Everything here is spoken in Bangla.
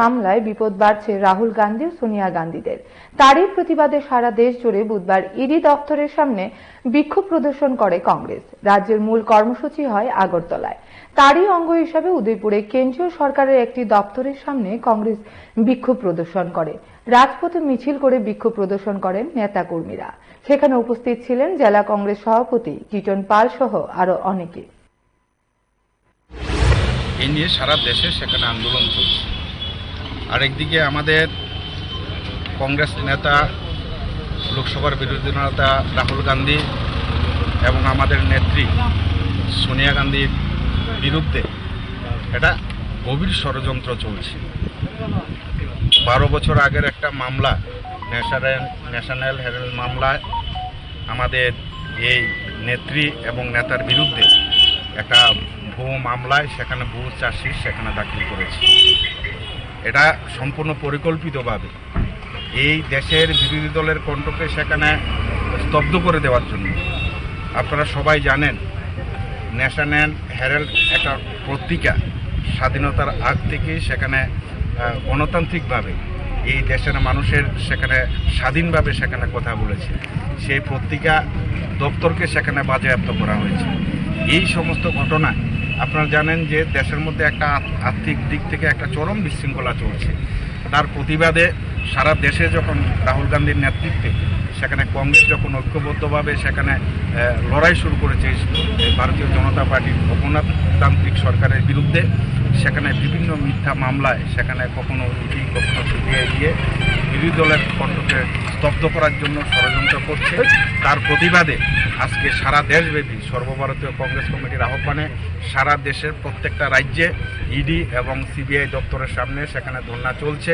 মামলায় বিপদ বাড়ছে রাহুল গান্ধী ও সোনিয়া গান্ধীদের। তারই প্রতিবাদে সারা দেশ জুড়ে বুধবার ইডি দপ্তরের সামনে বিক্ষোভ প্রদর্শন করে কংগ্রেস। রাজ্যের মূল কর্মসূচি হয় আগরতলায়। তারই অঙ্গ হিসাবে উদয়পুরে কেন্দ্রীয় সরকারের একটি দপ্তরের সামনে কংগ্রেস বিক্ষোভ প্রদর্শন করে। রাজপথে মিছিল করে বিক্ষোভ প্রদর্শন করেন নেতাকর্মীরা। সেখানে উপস্থিত ছিলেন জেলা কংগ্রেস সভাপতি টিটন পাল সহ আরো অনেকে। এই নিয়ে সারা দেশে সেখানে আন্দোলন চলছে। আরেকদিকে আমাদের কংগ্রেস নেতা, লোকসভার বিরোধী নেতা রাহুল গান্ধী এবং আমাদের নেত্রী সোনিয়া গান্ধীর বিরুদ্ধে এটা গভীর ষড়যন্ত্র চলছে। 12 বছর আগের একটা মামলা, ন্যাশনাল হেরাল্ড মামলায় আমাদের এই নেত্রী এবং নেতার বিরুদ্ধে একটা ভুয়ো মামলায় সেখানে ভুয়ো চার্জশিট সেখানে দাখিল করেছে। এটা সম্পূর্ণ পরিকল্পিতভাবে এই দেশের বিরোধী দলের কণ্ঠকে সেখানে স্তব্ধ করে দেওয়ার জন্য। আপনারা সবাই জানেন ন্যাশনাল হেরাল্ড একটা পত্রিকা স্বাধীনতার আগ থেকেই সেখানে গণতান্ত্রিকভাবে এই দেশের মানুষের সেখানে স্বাধীনভাবে সেখানে কথা বলেছে। সেই পত্রিকা দপ্তরকে সেখানে বাজেয়াপ্ত করা হয়েছে। এই সমস্ত ঘটনা আপনারা জানেন যে দেশের মধ্যে একটা আর্থিক দিক থেকে একটা চরম বিশৃঙ্খলা চলছে। তার প্রতিবাদে সারা দেশে যখন রাহুল গান্ধীর নেতৃত্বে সেখানে কংগ্রেস যখন ঐক্যবদ্ধভাবে সেখানে লড়াই শুরু করেছে ভারতীয় জনতা পার্টির অগণতান্ত্রিক সরকারের বিরুদ্ধে, সেখানে বিভিন্ন মিথ্যা মামলায় সেখানে কখনো ইডি কখনো সিবিআই দিয়ে বিরোধী দলের কণ্ঠকে স্তব্ধ করার জন্য ষড়যন্ত্র করছে। তার প্রতিবাদে আজকে সারা দেশব্যাপী সর্বভারতীয় কংগ্রেস কমিটির আহ্বানে সারা দেশের প্রত্যেকটা রাজ্যে ইডি এবং সিবিআই দপ্তরের সামনে সেখানে ধর্ণা চলছে।